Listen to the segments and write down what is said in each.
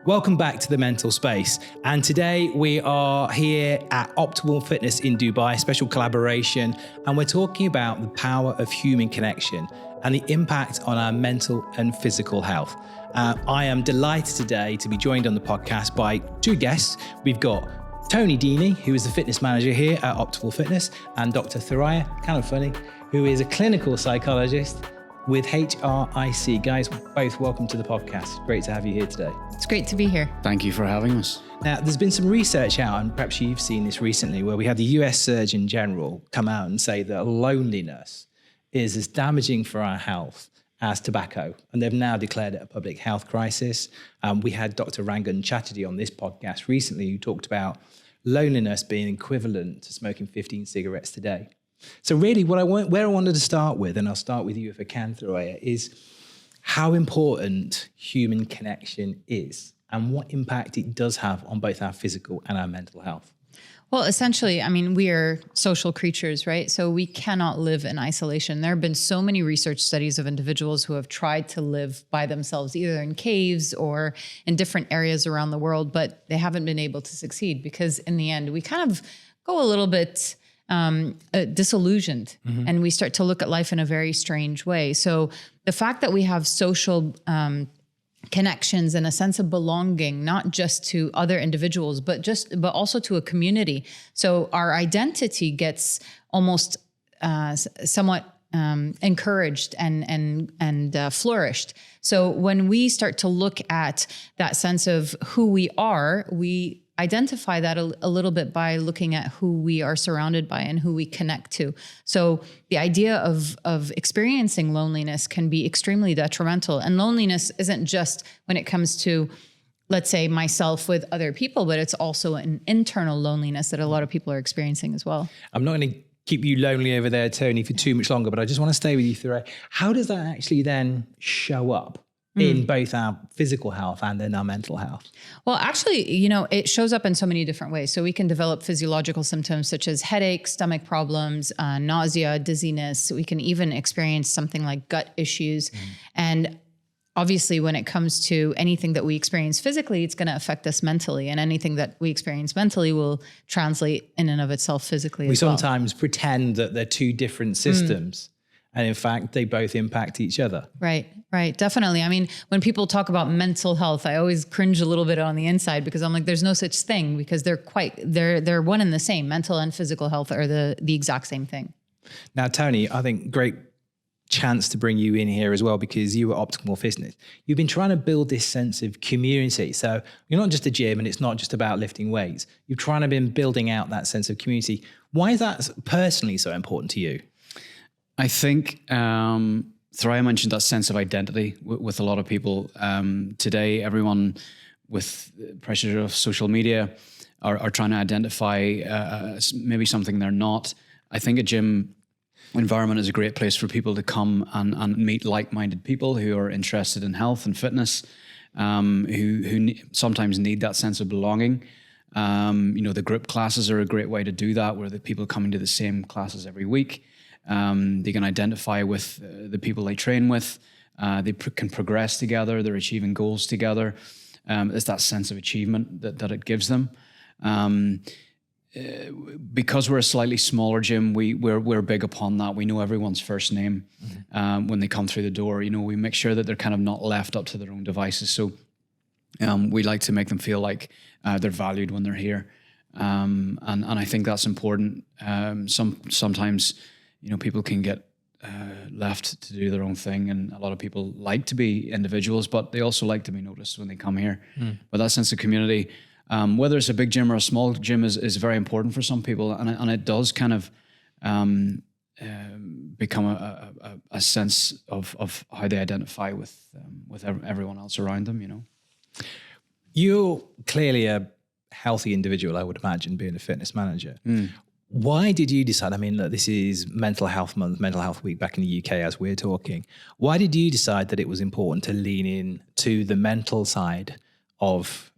Welcome back to the mental space. And today we are here at Optimal Fitness in Dubai, special collaboration. And we're talking about the power of human connection and the impact on our mental and physical health. I am delighted today to be joined on the podcast by two guests. We've got Tony Deeney, who is the fitness manager here at Optimal Fitness, and Dr. Thoraya, kind of funny, who is a clinical psychologist with HRIC. Guys, both welcome to the podcast. Great to have you here today. It's great to be here. Thank you for having us. Now, there's been some research out, and perhaps you've seen this recently, where we had the US Surgeon General come out and say that loneliness is as damaging for our health as tobacco. And they've now declared it a public health crisis. We had Dr. Rangan Chatterjee on this podcast recently, who talked about loneliness being equivalent to smoking 15 cigarettes today. So really where I wanted to start with, and I'll start with you if I can, Thoraya, is how important human connection is and what impact it does have on both our physical and our mental health. Well, essentially, I mean, we are social creatures, right? So we cannot live in isolation. There have been so many research studies of individuals who have tried to live by themselves, either in caves or in different areas around the world, but they haven't been able to succeed because in the end, we kind of go a little bit disillusioned, and we start to look at life in a very strange way. So the fact that we have social connections and a sense of belonging, not just to other individuals, but also to a community. So our identity gets almost somewhat encouraged and flourished. So when we start to look at that sense of who we are, we identify that a little bit by looking at who we are surrounded by and who we connect to. So the idea of experiencing loneliness can be extremely detrimental. And loneliness isn't just when it comes to, let's say, myself with other people, but it's also an internal loneliness that a lot of people are experiencing as well. I'm not going to keep you lonely over there, Tony, for too much longer, but I just want to stay with you, Thoraya. How does that actually then show up in both our physical health and in our mental health? Well, actually, it shows up in so many different ways. So we can develop physiological symptoms such as headaches, stomach problems, nausea, dizziness. We can even experience something like gut issues. And obviously, when it comes to anything that we experience physically, it's going to affect us mentally. And anything that we experience mentally will translate in and of itself physically. We sometimes pretend that they're two different systems. And in fact, they both impact each other. Right. Definitely. I mean, when people talk about mental health, I always cringe a little bit on the inside because I'm like, there's no such thing, because they're one and the same. Mental and physical health are the exact same thing. Now, Tony, I think great chance to bring you in here as well, because you are Optimal Fitness. You've been trying to build this sense of community. So you're not just a gym and it's not just about lifting weights. You're trying to be building out that sense of community. Why is that personally so important to you? I think Thoraya mentioned that sense of identity with a lot of people. Today, everyone with the pressure of social media are trying to identify maybe something they're not. I think a gym environment is a great place for people to come and meet like-minded people who are interested in health and fitness, who sometimes need that sense of belonging. The group classes are a great way to do that, where the people come into the same classes every week. They can identify with the people they train with. They can progress together. They're achieving goals together. It's that sense of achievement that it gives them. Because we're a slightly smaller gym, we're big upon that. We know everyone's first name when they come through the door. We make sure that they're kind of not left up to their own devices. So we like to make them feel like they're valued when they're here. And I think that's important. Sometimes people can get left to do their own thing, and a lot of people like to be individuals, but they also like to be noticed when they come here. But that sense of community, whether it's a big gym or a small gym, is very important for some people, and it does kind of become a sense of how they identify with everyone else around them. You're clearly a healthy individual, I would imagine, being a fitness manager. Why did you decide, look, this is Mental Health Month, Mental Health Week back in the UK as we're talking. Why did you decide that it was important to lean in to the mental side of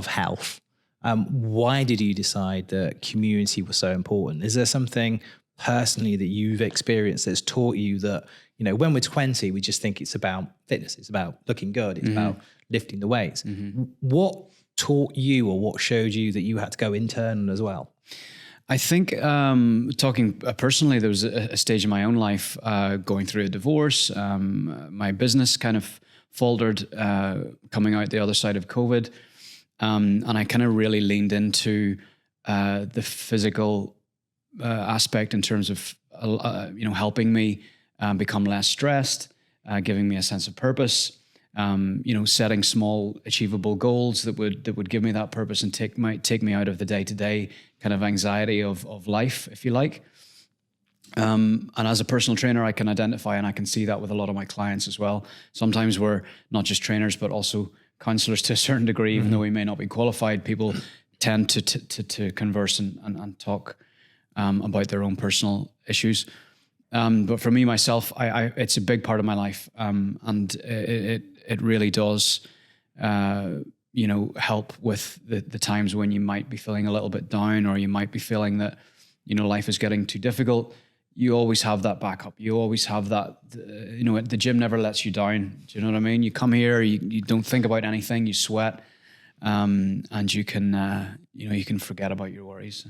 health? Why did you decide that community was so important? Is there something personally that you've experienced that's taught you that You know, when we're 20, we just think it's about fitness. It's about looking good. It's about lifting the weights. What taught you, or what showed you that you had to go internal as well? I think talking personally, there was a stage in my own life going through a divorce. My business kind of faltered coming out the other side of COVID. And I kind of really leaned into the physical aspect in terms of, helping me become less stressed, giving me a sense of purpose, setting small achievable goals that would give me that purpose and take me out of the day-to-day kind of anxiety of life, if you like. And as a personal trainer, I can identify and I can see that with a lot of my clients as well. Sometimes we're not just trainers, but also counselors to a certain degree, even though we may not be qualified. People tend to converse and talk about their own personal issues. But for me, myself, it's a big part of my life. And it really does, help with the times when you might be feeling a little bit down, or you might be feeling that, life is getting too difficult. You always have that backup. You always have that, the gym never lets you down. Do you know what I mean? You come here, you don't think about anything, you sweat, and you can, you can forget about your worries.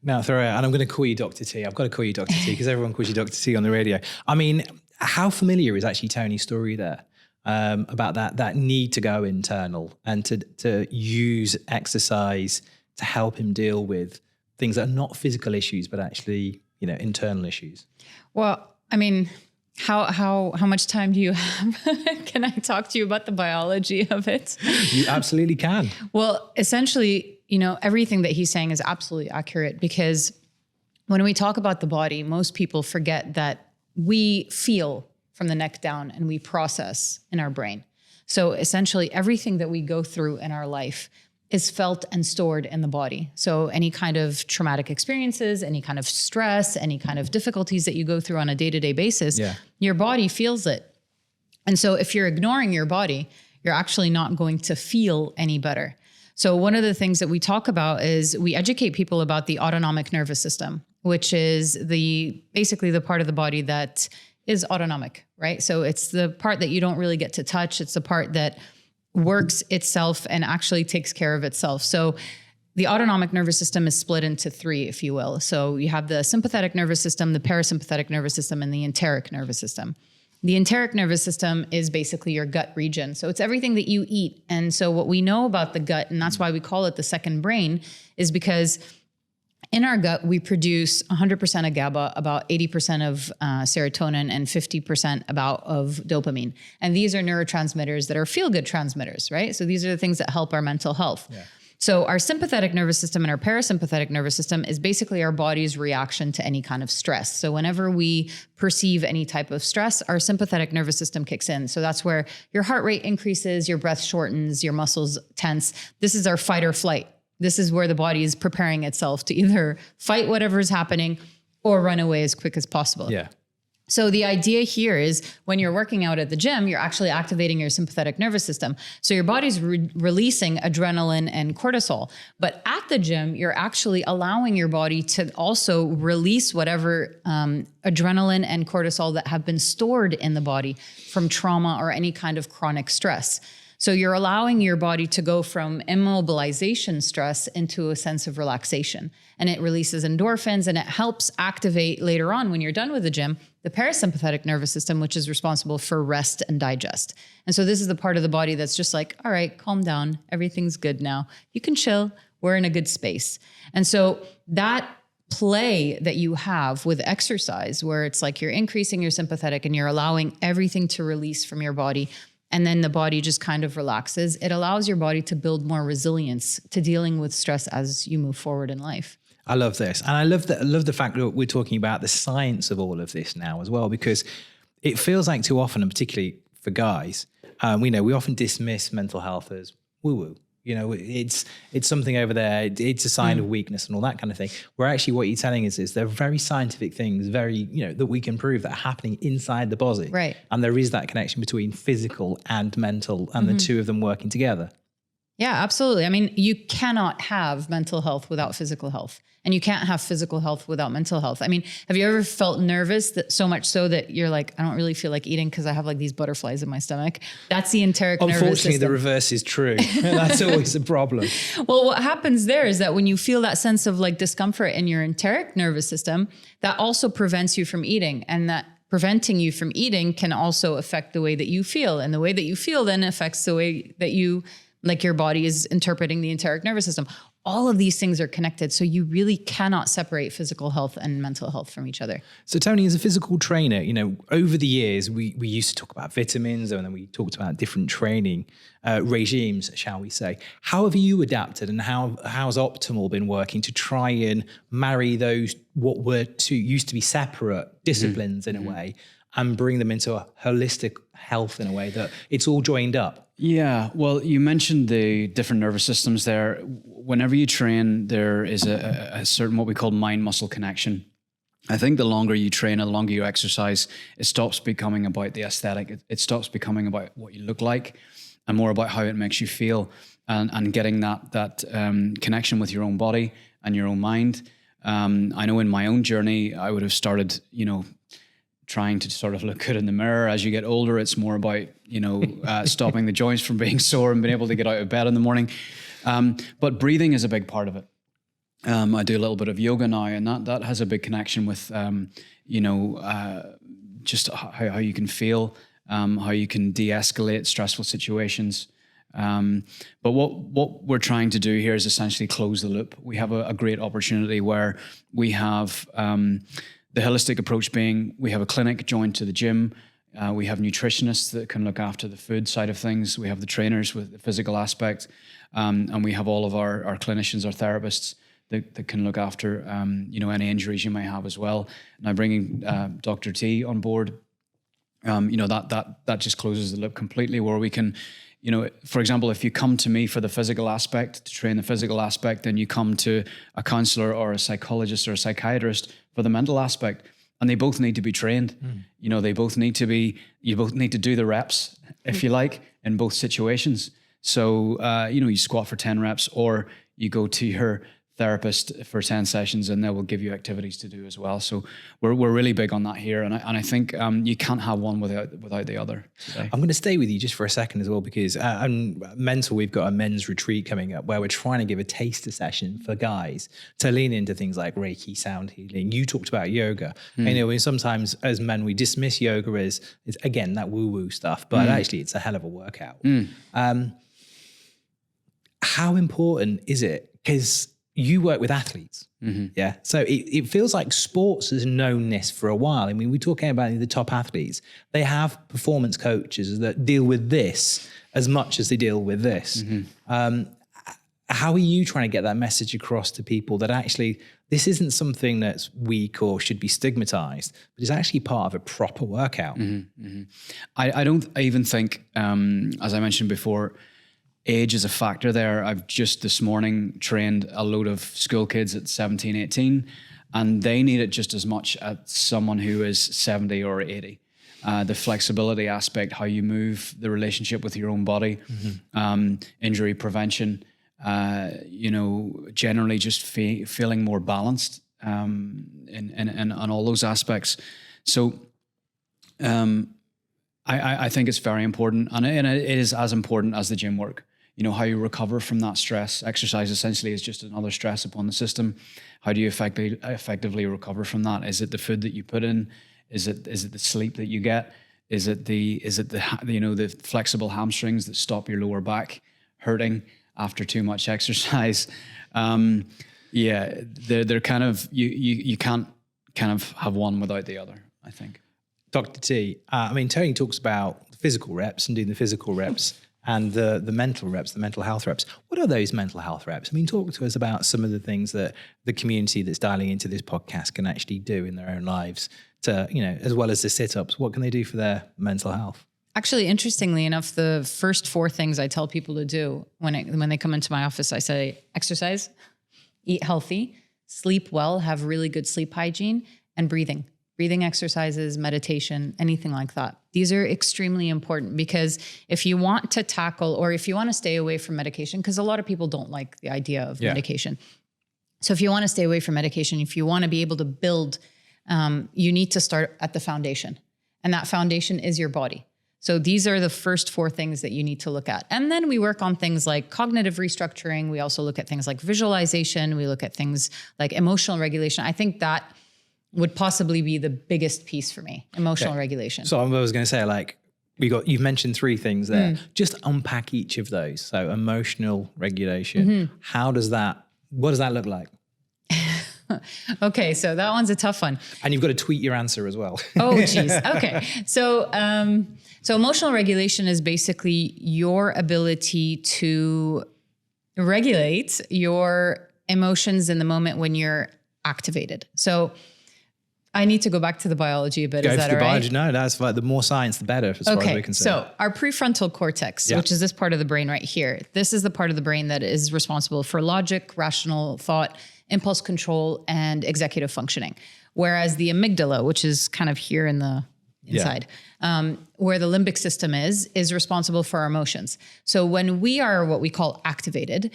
Now, Thoreau, and I'm going to call you Dr. T. I've got to call you Dr. T because everyone calls you Dr. T on the radio. I mean, how familiar is actually Tony's story there about that need to go internal and to use exercise to help him deal with things that are not physical issues, but actually, internal issues? Well, I mean, how much time do you have? Can I talk to you about the biology of it? You absolutely can. Well, essentially, everything that he's saying is absolutely accurate, because when we talk about the body, most people forget that we feel from the neck down and we process in our brain. So essentially everything that we go through in our life is felt and stored in the body. So any kind of traumatic experiences, any kind of stress, any kind of difficulties that you go through on a day-to-day basis, your body feels it. And so if you're ignoring your body, you're actually not going to feel any better. So one of the things that we talk about is we educate people about the autonomic nervous system, which is basically the part of the body that is autonomic, right? So it's the part that you don't really get to touch. It's the part that works itself and actually takes care of itself. So the autonomic nervous system is split into three, if you will. So you have the sympathetic nervous system, the parasympathetic nervous system, and the enteric nervous system. The enteric nervous system is basically your gut region. So it's everything that you eat. And so what we know about the gut, and that's why we call it the second brain, is because in our gut, we produce 100% of GABA, about 80% of serotonin, and 50% of dopamine. And these are neurotransmitters that are feel-good transmitters, right? So these are the things that help our mental health. Yeah. So our sympathetic nervous system and our parasympathetic nervous system is basically our body's reaction to any kind of stress. So whenever we perceive any type of stress, our sympathetic nervous system kicks in. So that's where your heart rate increases, your breath shortens, your muscles tense. This is our fight or flight. This is where the body is preparing itself to either fight whatever is happening or run away as quick as possible. Yeah. So the idea here is when you're working out at the gym, you're actually activating your sympathetic nervous system. So your body's releasing adrenaline and cortisol. But at the gym, you're actually allowing your body to also release whatever adrenaline and cortisol that have been stored in the body from trauma or any kind of chronic stress. So you're allowing your body to go from immobilization stress into a sense of relaxation. And it releases endorphins, and it helps activate later on when you're done with the gym, the parasympathetic nervous system, which is responsible for rest and digest. And so this is the part of the body that's just like, all right, calm down. Everything's good now. You can chill. We're in a good space. And so that play that you have with exercise, where it's like you're increasing your sympathetic and you're allowing everything to release from your body, and then the body just kind of relaxes, it allows your body to build more resilience to dealing with stress as you move forward in life. I love this. And I love the fact that we're talking about the science of all of this now as well, because it feels like too often, and particularly for guys, we often dismiss mental health as woo-woo. It's something over there. It's a sign of weakness and all that kind of thing. Where actually what you're telling us is there are very scientific things, that we can prove that are happening inside the body. Right. And there is that connection between physical and mental and the two of them working together. Yeah, absolutely. I mean, you cannot have mental health without physical health, and you can't have physical health without mental health. I mean, have you ever felt nervous that so much so that you're like, I don't really feel like eating because I have like these butterflies in my stomach? That's the enteric nervous system. Unfortunately, the reverse is true. That's always a problem. Well, what happens there is that when you feel that sense of like discomfort in your enteric nervous system, that also prevents you from eating, and that preventing you from eating can also affect the way that you feel, and the way that you feel then affects the way that you, like your body is interpreting the enteric nervous system. All of these things are connected. So you really cannot separate physical health and mental health from each other. So Tony, as a physical trainer, over the years, we used to talk about vitamins, and then we talked about different training regimes, shall we say. How have you adapted, and how's Optimal been working to try and marry those, what were used to be separate disciplines in a way, and bring them into a holistic health in a way that it's all joined up? Yeah, well, you mentioned the different nervous systems there. Whenever you train, there is a certain what we call mind-muscle connection. I think the longer you train, the longer you exercise, it stops becoming about the aesthetic. It stops becoming about what you look like, and more about how it makes you feel, and getting that connection with your own body and your own mind. I know in my own journey, I would have started, trying to sort of look good in the mirror. As you get older, it's more about, stopping the joints from being sore and being able to get out of bed in the morning. But breathing is a big part of it. I do a little bit of yoga now, and that has a big connection with, just how you can feel, how you can de-escalate stressful situations. But what we're trying to do here is essentially close the loop. We have a great opportunity where we have the holistic approach being, we have a clinic joined to the gym. We have nutritionists that can look after the food side of things. We have the trainers with the physical aspect. And we have all of our clinicians, our therapists that can look after, any injuries you may have as well. Now bringing Dr. T on board, that just closes the loop completely, where we can, for example, if you come to me for the physical aspect, to train the physical aspect, then you come to a counselor or a psychologist or a psychiatrist for the mental aspect, and they both need to be trained. They both need to be, you both need to do the reps, if you like, in both situations. So, you squat for 10 reps, or you go to your therapist for 10 sessions, and they will give you activities to do as well. So we're really big on that here. And I think you can't have one without the other today. I'm going to stay with you just for a second as well, because on Mental, we've got a men's retreat coming up where we're trying to give a taster session for guys to lean into things like Reiki, sound healing. You talked about yoga. Sometimes as men, we dismiss yoga as again, that woo-woo stuff, but actually it's a hell of a workout. How important is it? Because you work with athletes, yeah? So it feels like sports has known this for a while. I mean, we're talking about the top athletes. They have performance coaches that deal with this as much as they deal with this. How are you trying to get that message across to people that actually this isn't something that's weak or should be stigmatized, but it's actually part of a proper workout? I don't even think, as I mentioned before, age is a factor there. I've just this morning trained a load of school kids at 17, 18, and they need it just as much as someone who is 70 or 80. The flexibility aspect, how you move, the relationship with your own body, injury prevention, generally just feeling more balanced in all those aspects. So I think it's very important, and it is as important as the gym work. How you recover from that stress. Exercise essentially is just another stress upon the system. How do you effectively recover from that? Is it the food that you put in? Is it the sleep that you get? Is it the flexible hamstrings that stop your lower back hurting after too much exercise? They're kind of you can't kind of have one without the other, I think. Dr. T, Tony talks about the physical reps and doing the physical reps and the mental reps, the mental health reps. What are those mental health reps? Talk to us about some of the things that the community that's dialing into this podcast can actually do in their own lives to, as well as the sit-ups. What can they do for their mental health? Actually, interestingly enough, the first 4 things I tell people to do when they come into my office, I say exercise, eat healthy, sleep well, have really good sleep hygiene, and breathing exercises, meditation, anything like that. These are extremely important because if you want to tackle, or if you want to stay away from medication, because a lot of people don't like the idea of medication. So if you want to stay away from medication, if you want to be able to build, you need to start at the foundation. And that foundation is your body. So these are the first 4 things that you need to look at. And then we work on things like cognitive restructuring. We also look at things like visualization. We look at things like emotional regulation. I think that would possibly be the biggest piece for me, emotional regulation. So I was going to say, like, you've mentioned 3 things there. Just unpack each of those. So emotional regulation, what does that look like? Okay, so that one's a tough one. And you've got to tweet your answer as well. Oh, geez. Okay. So emotional regulation is basically your ability to regulate your emotions in the moment when you're activated. So I need to go back to the biology a bit. Is that all right? Biology. No, that's fine. The more science, the better, as far as we're concerned. So our prefrontal cortex, which is this part of the brain right here, this is the part of the brain that is responsible for logic, rational thought, impulse control, and executive functioning. Whereas the amygdala, which is kind of here in the inside, where the limbic system is responsible for our emotions. So when we are what we call activated,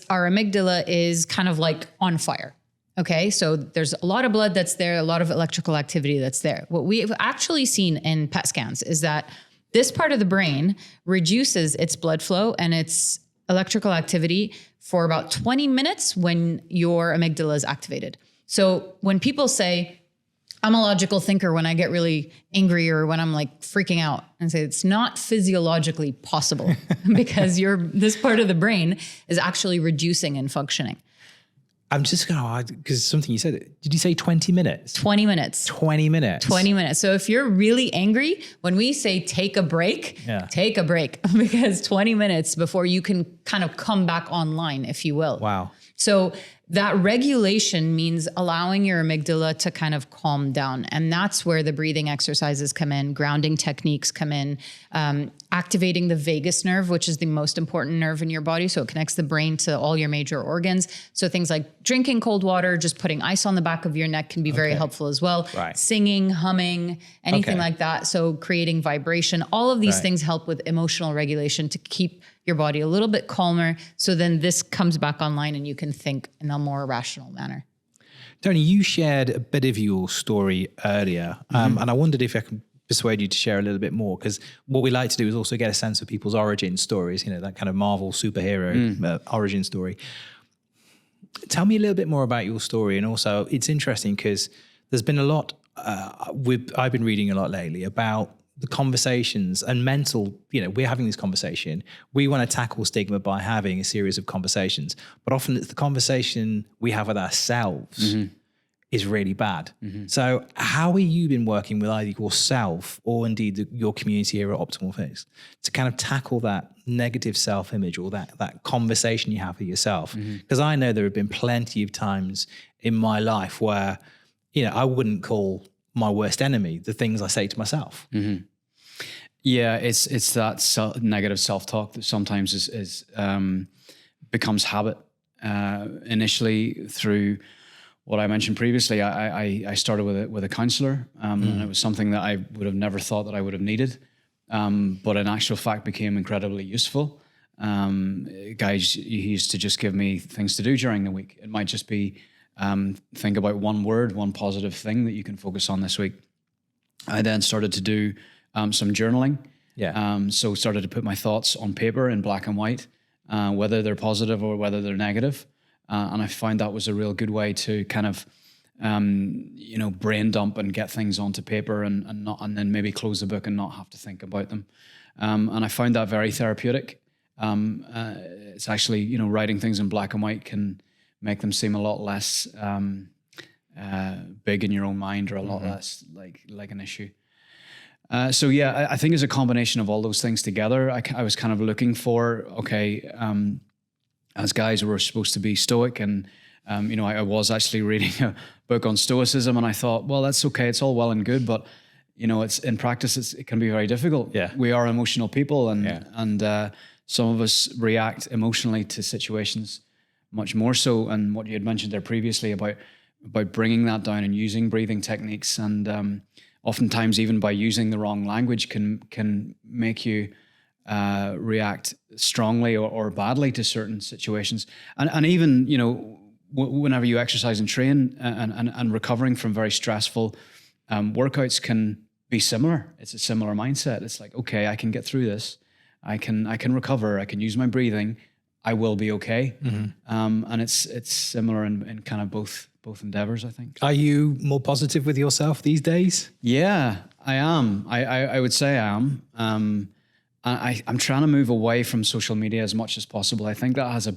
our amygdala is kind of like on fire. Okay, so there's a lot of blood that's there, a lot of electrical activity that's there. What we've actually seen in PET scans is that this part of the brain reduces its blood flow and its electrical activity for about 20 minutes when your amygdala is activated. So when people say, I'm a logical thinker when I get really angry or when I'm like freaking out, and say it's not physiologically possible because this part of the brain is actually reducing and functioning. I'm just going to, because something you said, did you say 20 minutes? 20 minutes. 20 minutes. 20 minutes. So if you're really angry, when we say take a break, take a break because 20 minutes before you can kind of come back online, if you will. Wow. So that regulation means allowing your amygdala to kind of calm down. And that's where the breathing exercises come in, grounding techniques come in, activating the vagus nerve, which is the most important nerve in your body. So it connects the brain to all your major organs. So things like drinking cold water, just putting ice on the back of your neck can be very helpful as well. Right. Singing, humming, anything like that. So creating vibration, all of these things help with emotional regulation to keep your body a little bit calmer. So then this comes back online and you can think in a more rational manner. Tony, you shared a bit of your story earlier, and I wondered if I can persuade you to share a little bit more, because what we like to do is also get a sense of people's origin stories, that kind of Marvel superhero origin story. Tell me a little bit more about your story. And also it's interesting because there's been a lot, I've been reading a lot lately about the conversations and mental, we're having this conversation. We want to tackle stigma by having a series of conversations, but often it's the conversation we have with ourselves is really bad. So how have you been working with either yourself or indeed your community here at Optimal Fix to kind of tackle that negative self-image or that conversation you have with yourself? Because I know there have been plenty of times in my life where, I wouldn't call my worst enemy the things I say to myself. Yeah, it's that negative self-talk that sometimes is becomes habit. Initially, through what I mentioned previously, I started with a counselor, and it was something that I would have never thought that I would have needed, but in actual fact became incredibly useful. Guys, he used to just give me things to do during the week. It might just be think about one word, one positive thing that you can focus on this week. I then started to do some journaling. So started to put my thoughts on paper in black and white, whether they're positive or whether they're negative. And I found that was a real good way to kind of, brain dump and get things onto paper and then maybe close the book and not have to think about them. And I found that very therapeutic. It's actually, writing things in black and white can make them seem a lot less big in your own mind, or a lot less like an issue. I think it's a combination of all those things together. I was kind of looking for, as guys, we're supposed to be stoic, and I was actually reading a book on stoicism, and I thought, well, that's okay, it's all well and good, but it's in practice, it can be very difficult. We are emotional people, and some of us react emotionally to situations much more so. And what you had mentioned there previously about bringing that down and using breathing techniques and oftentimes even by using the wrong language can make you react strongly or badly to certain situations. And even, you know, whenever you exercise and train and recovering from very stressful workouts can be similar. It's a similar mindset. It's like, okay, I can get through this. I can recover. I can use my breathing. I will be okay. And it's similar in kind of both endeavors, I think. Are you more positive with yourself these days? Yeah, I am. I would say I am. I'm trying to move away from social media as much as possible. I think that has a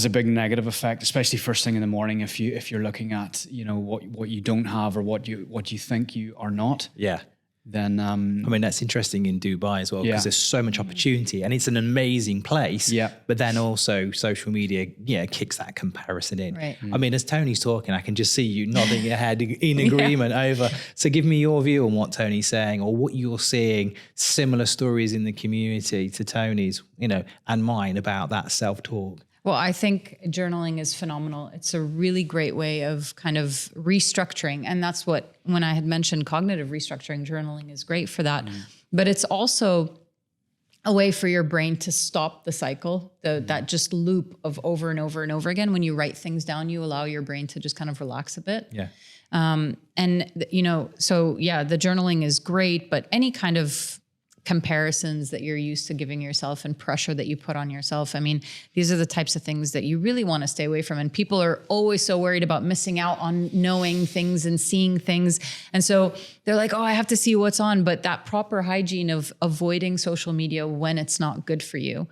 big negative effect, especially first thing in the morning. If you're looking at, you know, what you don't have or what you think you are not. Yeah. Then I mean, that's interesting in Dubai as well, because there's so much opportunity and it's an amazing place. Yeah. But then also social media, kicks that comparison in. Right. I mean, as Tony's talking, I can just see you nodding your head in agreement over. So give me your view on what Tony's saying or what you're seeing, similar stories in the community to Tony's, you know, and mine about that self-talk. Well, I think journaling is phenomenal. It's a really great way of kind of restructuring. And that's what, when I had mentioned cognitive restructuring, journaling is great for that. But it's also a way for your brain to stop the cycle, that just loop of over and over and over again. When you write things down, you allow your brain to just kind of relax a bit. Yeah. And, you know, so yeah, the journaling is great, but any kind of comparisons that you're used to giving yourself and pressure that you put on yourself. I mean, these are the types of things that you really want to stay away from. And people are always so worried about missing out on knowing things and seeing things. And so they're like, oh, I have to see what's on. But that proper hygiene of avoiding social media when it's not good for you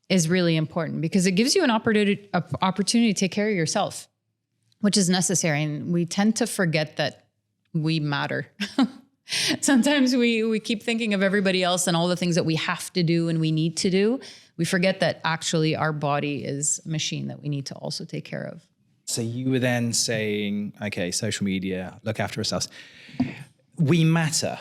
is really important, because it gives you an opportunity to take care of yourself, which is necessary. And we tend to forget that we matter. Sometimes we keep thinking of everybody else and all the things that we have to do and we need to do. We forget that actually our body is a machine that we need to also take care of. So you were then saying, okay, social media, look after ourselves. We matter.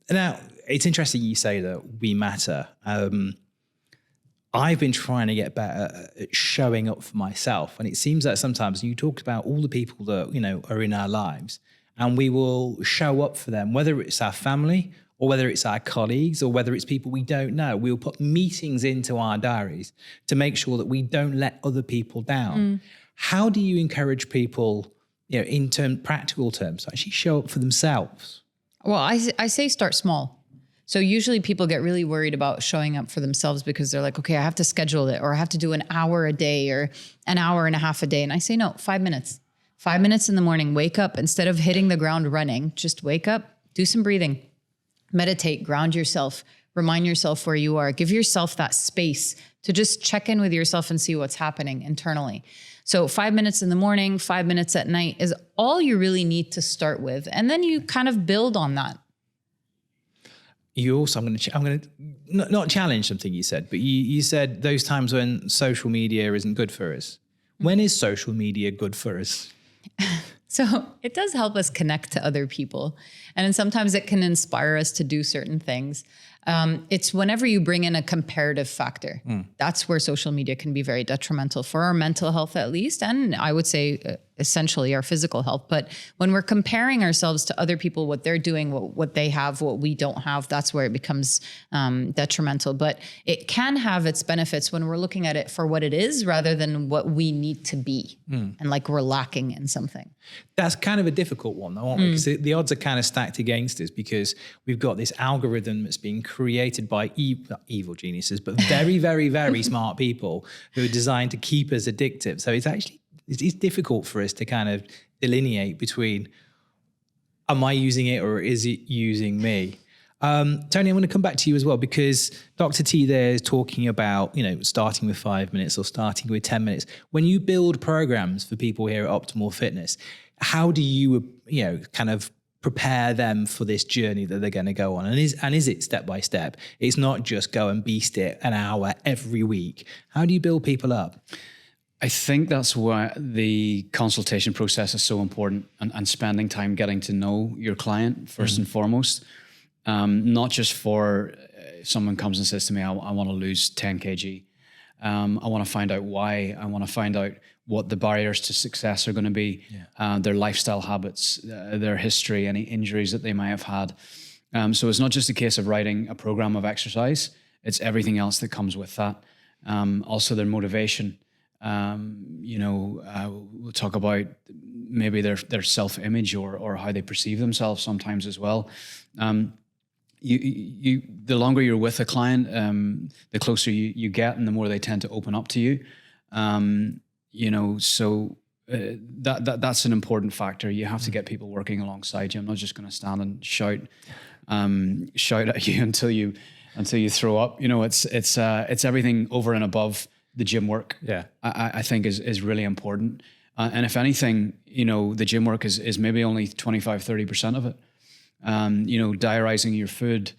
Now, it's interesting you say that we matter. I've been trying to get better at showing up for myself. And it seems that sometimes you talk about all the people that, you know, are in our lives, and we will show up for them, whether it's our family or whether it's our colleagues or whether it's people we don't know. We'll put meetings into our diaries to make sure that we don't let other people down. How do you encourage people, you know, in practical terms, to actually show up for themselves? Well, I say start small. So usually people get really worried about showing up for themselves because they're like, okay, I have to schedule it, or I have to do an hour a day or an hour and a half a day. And I say, no, 5 minutes. 5 minutes in the morning, wake up. Instead of hitting the ground running, just wake up, do some breathing, meditate, ground yourself, remind yourself where you are, give yourself that space to just check in with yourself and see what's happening internally. So 5 minutes in the morning, 5 minutes at night is all you really need to start with. And then you kind of build on that. You also, I'm going to not challenge something you said, but you said those times when social media isn't good for us. When is social media good for us? So it does help us connect to other people. And then sometimes it can inspire us to do certain things. It's whenever you bring in a comparative factor, that's where social media can be very detrimental for our mental health, at least. And I would say essentially our physical health. But when we're comparing ourselves to other people, what they're doing, what they have, what we don't have, that's where it becomes detrimental. But it can have its benefits when we're looking at it for what it is rather than what we need to be and like we're lacking in something. That's kind of a difficult one, though, aren't we? Because the odds are kind of stacked against us because we've got this algorithm that's being created by not evil geniuses, but very, very, very smart people who are designed to keep us addictive. So it's difficult for us to kind of delineate between, am I using it or is it using me? Tony, I want to come back to you as well, because Dr. T there is talking about, you know, starting with 5 minutes or starting with 10 minutes. When you build programs for people here at Optimal Fitness, how do you, you know, kind of prepare them for this journey that they're going to go on? And is it step by step? It's not just go and beast it an hour every week. How do you build people up? I think that's why the consultation process is so important, and spending time getting to know your client first and foremost. Not just for someone comes and says to me, I want to lose 10 kg. I want to find out why. I want to find out what the barriers to success are going to be, their lifestyle habits, their history, any injuries that they might have had. So it's not just a case of writing a program of exercise, it's everything else that comes with that. Also their motivation. We'll talk about maybe their self-image or how they perceive themselves sometimes as well. The longer you're with a client, the closer you get and the more they tend to open up to you. That's an important factor. You have to get people working alongside you. I'm not just going to stand and shout at you until you throw up. It's everything over and above the gym work. Yeah, I think is really important. And if anything, the gym work is maybe only 25-30% of it. Diarizing your food,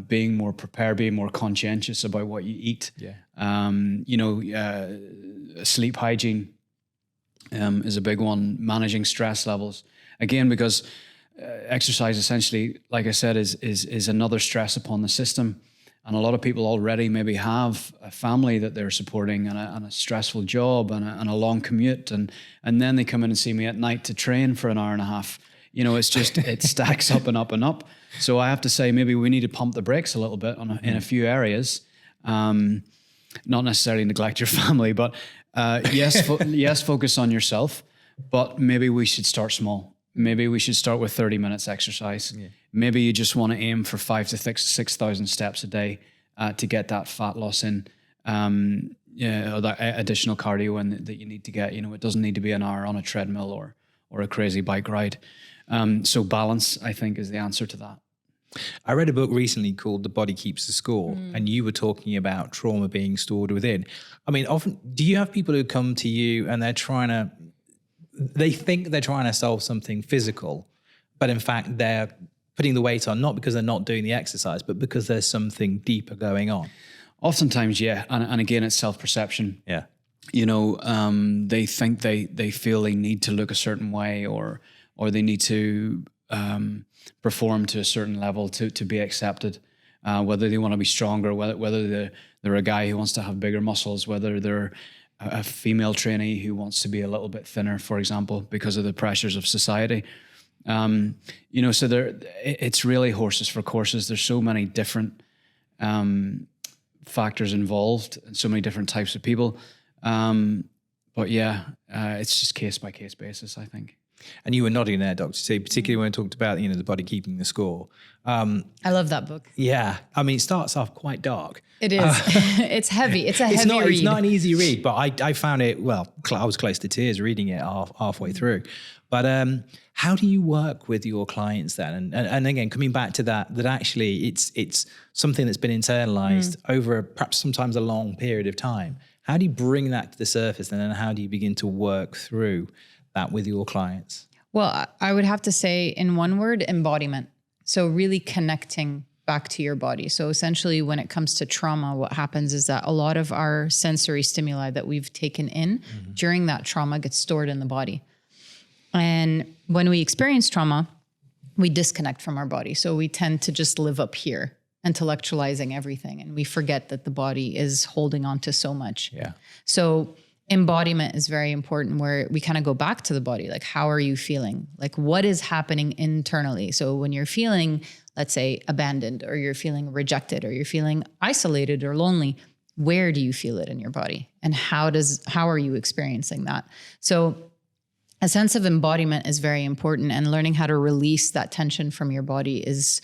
being more prepared, being more conscientious about what you eat. Yeah. Sleep hygiene is a big one. Managing stress levels, again, because exercise essentially, like I said, is another stress upon the system. And a lot of people already maybe have a family that they're supporting and a stressful job and a long commute. And then they come in and see me at night to train for an hour and a half. It's just, it stacks up and up and up. So I have to say, maybe we need to pump the brakes a little bit in a few areas. Not necessarily neglect your family, but yes, focus on yourself. But maybe we should start small. Maybe we should start with 30 minutes exercise. Yeah. Maybe you just want to aim for 5,000 to 6,000 steps a day to get that fat loss in. Or that additional cardio that you need to get. It doesn't need to be an hour on a treadmill or a crazy bike ride. So balance, I think, is the answer to that. I read a book recently called The Body Keeps the Score, and you were talking about trauma being stored within. I mean, often, do you have people who come to you and they think they're trying to solve something physical, but in fact they're putting the weight on, not because they're not doing the exercise, but because there's something deeper going on? Oftentimes, yeah. And again, it's self-perception. Yeah. They think they feel they need to look a certain way or they need to perform to a certain level to be accepted, whether they want to be stronger, whether they're a guy who wants to have bigger muscles, whether they're a female trainee who wants to be a little bit thinner, for example, because of the pressures of society. So it's really horses for courses. There's so many different factors involved and so many different types of people. But yeah, it's just case by case basis, I think. And you were nodding there, Dr. T, particularly when I talked about, the body keeping the score. I love that book. Yeah. I mean, it starts off quite dark. It is. It's heavy. It's a heavy read. It's not an easy read, but I found it, I was close to tears reading it halfway through. But how do you work with your clients then? And again, coming back to that actually it's something that's been internalized over perhaps sometimes a long period of time. How do you bring that to the surface, and then how do you begin to work through that with your clients? Well, I would have to say in one word, embodiment. So really connecting back to your body. So essentially when it comes to trauma, what happens is that a lot of our sensory stimuli that we've taken in during that trauma gets stored in the body. And when we experience trauma, we disconnect from our body. So we tend to just live up here, intellectualizing everything. And we forget that the body is holding on to so much. Yeah. So embodiment is very important, where we kind of go back to the body. Like, how are you feeling? Like, what is happening internally? So when you're feeling, let's say, abandoned, or you're feeling rejected, or you're feeling isolated or lonely, where do you feel it in your body? And how are you experiencing that? So a sense of embodiment is very important, and learning how to release that tension from your body is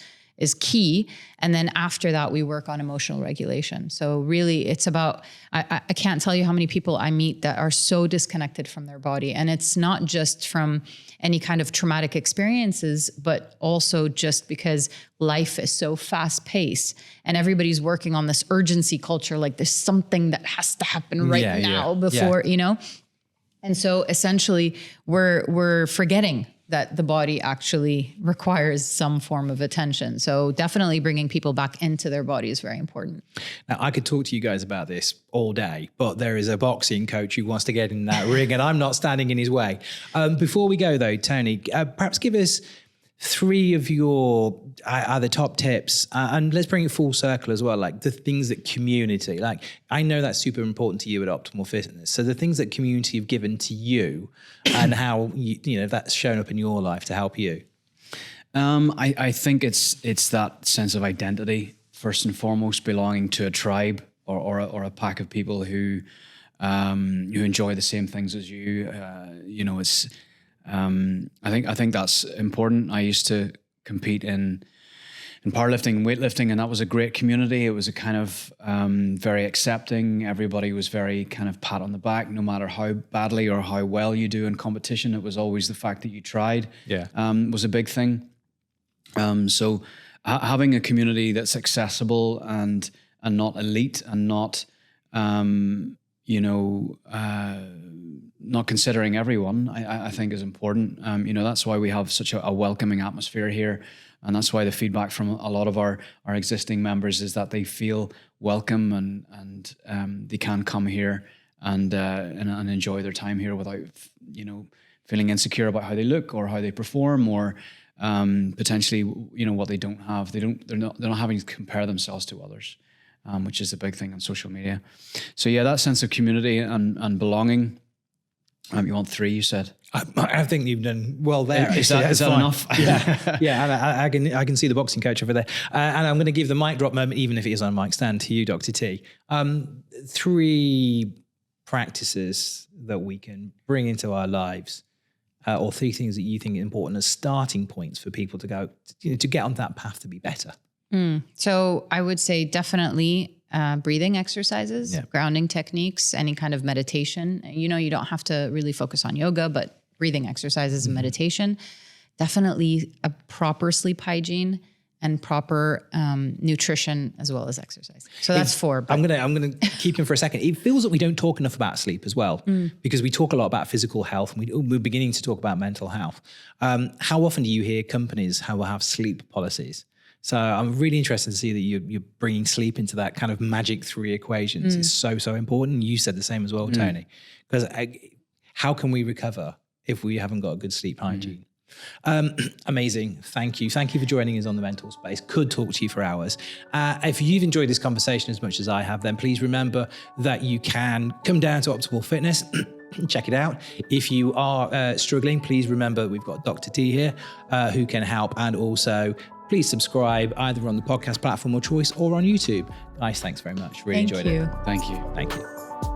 key. And then after that, we work on emotional regulation. So really it's about, I can't tell you how many people I meet that are so disconnected from their body. And it's not just from any kind of traumatic experiences, but also just because life is so fast paced and everybody's working on this urgency culture. Like there's something that has to happen right now before, And so essentially we're forgetting that the body actually requires some form of attention. So definitely bringing people back into their body is very important. Now, I could talk to you guys about this all day, but there is a boxing coach who wants to get in that ring, and I'm not standing in his way. Before we go, though, Tony, perhaps give us 3 of your either top tips, and let's bring it full circle as well, like the things that community, like I know that's super important to you at Optimal Fitness. So the things that community have given to you and how you know that's shown up in your life to help you. I think it's that sense of identity, first and foremost, belonging to a tribe or a pack of people who enjoy the same things as you. You know, it's I think that's important. I used to compete in powerlifting and weightlifting, and that was a great community. It was a kind of very accepting. Everybody was very kind of pat on the back, no matter how badly or how well you do in competition. It was always the fact that you tried. Was a big thing. So having a community that's accessible and not elite and not not considering everyone, I think is important. You know, that's why we have such a welcoming atmosphere here. And that's why the feedback from a lot of our existing members is that they feel welcome and they can come here and enjoy their time here without, you know, feeling insecure about how they look or how they perform or potentially, you know, what they don't have. They're not having to compare themselves to others, which is the big thing on social media. So yeah, that sense of community and belonging. You want 3, you said? I think you've done well there. Is that enough? Yeah. And I can see the boxing coach over there. And I'm going to give the mic drop moment, even if it is on mic stand, to you, Dr. T. 3 practices that we can bring into our lives, or 3 things that you think are important as starting points for people to go, you know, to get on that path to be better. So I would say definitely breathing exercises, grounding techniques, any kind of meditation. You know, you don't have to really focus on yoga, but breathing exercises and meditation. Definitely a proper sleep hygiene and proper nutrition as well as exercise. So that's 4. I'm gonna keep him for a second. It feels that we don't talk enough about sleep as well, because we talk a lot about physical health and we're beginning to talk about mental health. How often do you hear companies will have sleep policies? So I'm really interested to see that you're bringing sleep into that kind of magic 3 equations. It's so important. You said the same as well, Tony, because how can we recover if we haven't got a good sleep hygiene? Amazing. Thank you. Thank you for joining us on the Mental Space. Could talk to you for hours. If you've enjoyed this conversation as much as I have, then please remember that you can come down to Optimal Fitness. Check it out. If you are struggling, please remember we've got Dr. T here who can help, and also please subscribe either on the podcast platform of choice or on YouTube. Guys, thanks very much. Really enjoyed it. Thank you. Thank you.